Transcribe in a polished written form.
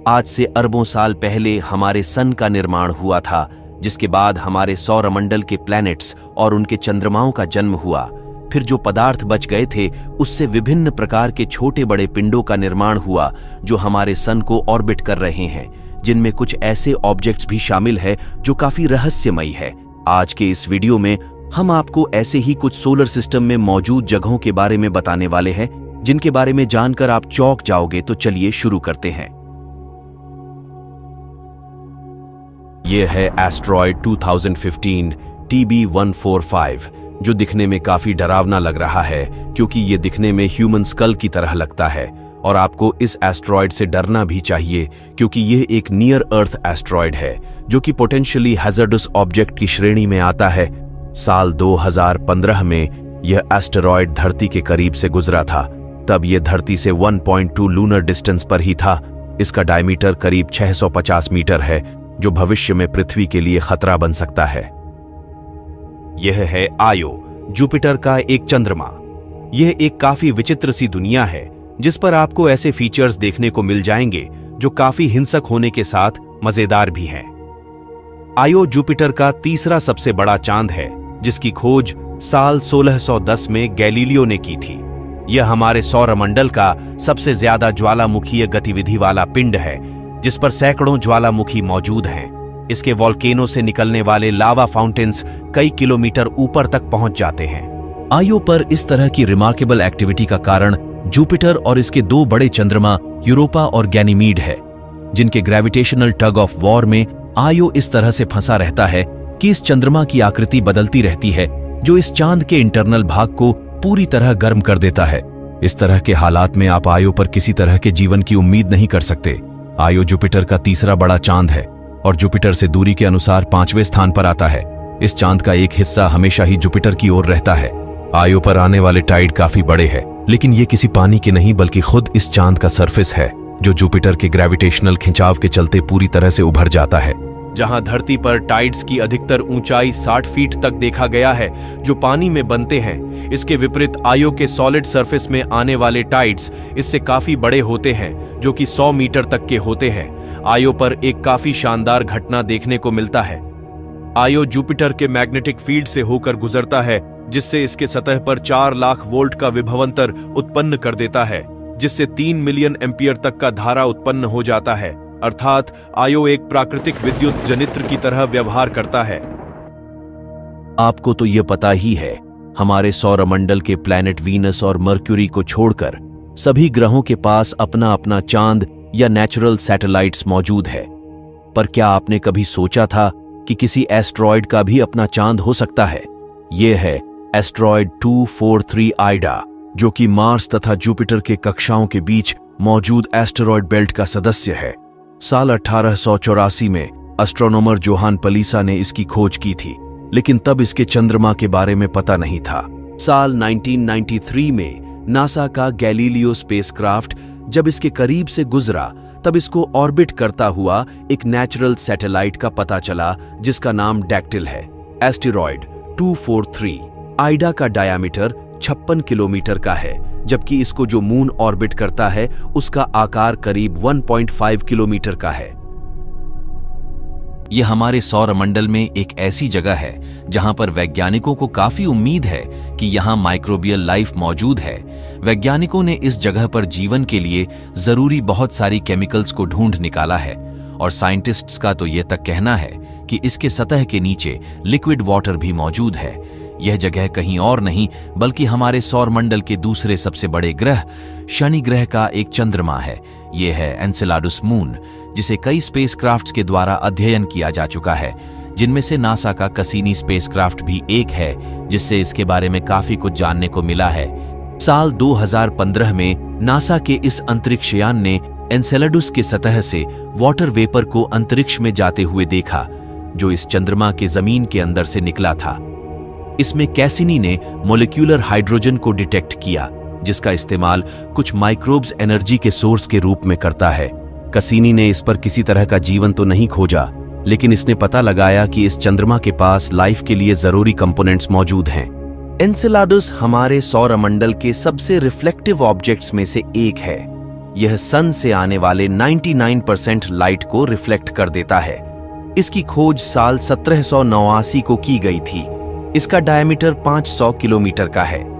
आज से अरबों साल पहले हमारे सन का निर्माण हुआ था, जिसके बाद हमारे सौरमंडल के प्लैनेट्स और उनके चंद्रमाओं का जन्म हुआ। फिर जो पदार्थ बच गए थे उससे विभिन्न प्रकार के छोटे बड़े पिंडों का निर्माण हुआ जो हमारे सन को ऑर्बिट कर रहे हैं, जिनमें कुछ ऐसे ऑब्जेक्ट्स भी शामिल है जो काफी रहस्यमयी है। आज के इस वीडियो में हम आपको ऐसे ही कुछ सोलर सिस्टम में मौजूद जगहों के बारे में बताने वाले हैं जिनके बारे में जानकर आप चौंक जाओगे। तो चलिए शुरू करते हैं। यह है एस्ट्रॉयड 2015 TB145, जो दिखने में काफी डरावना लग रहा है क्योंकि यह दिखने में ह्यूमन स्कल की तरह लगता है। और आपको इस एस्ट्रॉयड से डरना भी चाहिए क्योंकि यह एक नियर अर्थ एस्ट्रॉयड है जो कि पोटेंशियली हैजर्डस ऑब्जेक्ट की श्रेणी में आता है। साल 2015 में यह एस्टेरॉयड धरती के करीब से गुजरा था। तब यह धरती से 1.2 लूनर डिस्टेंस पर ही था। इसका डायमीटर करीब 650 मीटर है, जो भविष्य में पृथ्वी के लिए खतरा बन सकता है। यह है आयो, जुपिटर का एक चंद्रमा। यह एक काफी विचित्र सी दुनिया है जिस पर आपको ऐसे फीचर्स देखने को मिल जाएंगे जो काफी हिंसक होने के साथ मजेदार भी हैं। आयो जुपिटर का तीसरा सबसे बड़ा चांद है जिसकी खोज साल 1610 में गैलीलियो ने की थी। यह हमारे सौरमंडल का सबसे ज्यादा ज्वालामुखीय गतिविधि वाला पिंड है जिस पर सैकड़ों ज्वालामुखी मौजूद हैं। इसके वॉल्केनो से निकलने वाले लावा फाउंटेन्स कई किलोमीटर ऊपर तक पहुंच जाते हैं। आयो पर इस तरह की रिमार्केबल एक्टिविटी का कारण जुपिटर और इसके दो बड़े चंद्रमा यूरोपा और गैनीमीड है, जिनके ग्रेविटेशनल टग ऑफ वॉर में आयो इस तरह से फंसा रहता है कि इस चंद्रमा की आकृति बदलती रहती है, जो इस चांद के इंटरनल भाग को पूरी तरह गर्म कर देता है। इस तरह के हालात में आप आयो पर किसी तरह के जीवन की उम्मीद नहीं कर सकते। आयो जुपिटर का तीसरा बड़ा चांद है और जुपिटर से दूरी के अनुसार 5वें स्थान पर आता है। इस चांद का एक हिस्सा हमेशा ही जुपिटर की ओर रहता है। आयो पर आने वाले टाइड काफी बड़े हैं, लेकिन ये किसी पानी के नहीं बल्कि खुद इस चांद का सरफेस है जो जुपिटर के ग्रेविटेशनल खिंचाव के चलते पूरी तरह से उभर जाता है। जहां धरती पर टाइड्स की अधिकतर ऊंचाई 60 फीट तक देखा गया है जो पानी में बनते हैं, इसके विपरीत आयो के सॉलिड सरफेस में आने वाले टाइड्स इससे काफी बड़े होते हैं जो कि 100 मीटर तक के होते हैं। आयो पर एक काफी शानदार घटना देखने को मिलता है। आयो जुपिटर के मैग्नेटिक फील्ड से होकर गुजरता है जिससे इसके सतह पर 4 लाख वोल्ट का विभवांतर उत्पन्न कर देता है, जिससे 3 मिलियन एम्पियर तक का धारा उत्पन्न हो जाता है। अर्थात आयो एक प्राकृतिक विद्युत जनित्र की तरह व्यवहार करता है। आपको तो यह पता ही है, हमारे सौरमंडल के प्लैनेट वीनस और मर्क्यूरी को छोड़कर सभी ग्रहों के पास अपना अपना चांद या नेचुरल सैटेलाइट्स मौजूद है। पर क्या आपने कभी सोचा था कि किसी एस्ट्रॉयड का भी अपना चांद हो सकता है? यह है एस्ट्रॉयड 243 आइडा, जो कि मार्स तथा जुपिटर के कक्षाओं के बीच मौजूद एस्टेरॉयड बेल्ट का सदस्य है। साल 1884 में एस्ट्रोनॉमर जोहान पलीसा ने इसकी खोज की थी, लेकिन तब इसके चंद्रमा के बारे में पता नहीं था। साल 1993 में नासा का गैलीलियो स्पेसक्राफ्ट जब इसके करीब से गुजरा तब इसको ऑर्बिट करता हुआ एक नेचुरल सैटेलाइट का पता चला जिसका नाम डैक्टिल है। एस्टेरॉयड 243 आइडा का डायामीटर 56 किलोमीटर का है, जबकि इसको जो मून ऑर्बिट करता है उसका आकार करीब 1.5 किलोमीटर का है। यह हमारे सौरमंडल में एक ऐसी जगह है जहां पर वैज्ञानिकों को काफी उम्मीद है कि यहां माइक्रोबियल लाइफ मौजूद है। वैज्ञानिकों ने इस जगह पर जीवन के लिए जरूरी बहुत सारी केमिकल्स को ढूंढ निकाला है और साइंटिस्ट्स का तो यह तक कहना है कि इसके सतह के नीचे लिक्विड वाटर भी मौजूद है। यह जगह कहीं और नहीं बल्कि हमारे सौरमंडल के दूसरे सबसे बड़े ग्रह शनि ग्रह का एक चंद्रमा है। यह है एनसेलाडुस मून, जिसे कई स्पेसक्राफ्ट्स के द्वारा अध्ययन किया जा चुका है, जिनमें से नासा का कसीनी स्पेसक्राफ्ट भी एक है, जिससे इसके बारे में काफी कुछ जानने को मिला है। साल 2015 में नासा के इस अंतरिक्षयान ने एनसेलाडुस के सतह से वाटर वेपर को अंतरिक्ष में जाते हुए देखा, जो इस चंद्रमा के जमीन के अंदर से निकला था। इसमें कैसिनी ने मॉलिक्यूलर हाइड्रोजन को डिटेक्ट किया, जिसका इस्तेमाल कुछ माइक्रोब्स एनर्जी के सोर्स के रूप में करता है। कैसिनी ने इस पर किसी तरह का जीवन तो नहीं खोजा, लेकिन इसने पता लगाया कि इस चंद्रमा के पास लाइफ के लिए जरूरी कंपोनेंट्स मौजूद हैं। एनसेलाडुस हमारे सौरमंडल के सबसे रिफ्लेक्टिव ऑब्जेक्ट्स में से एक है। यह सन से आने वाले 99% लाइट को रिफ्लेक्ट कर देता है। इसकी खोज साल 1789 को की गई थी। इसका डायमीटर 500 किलोमीटर का है।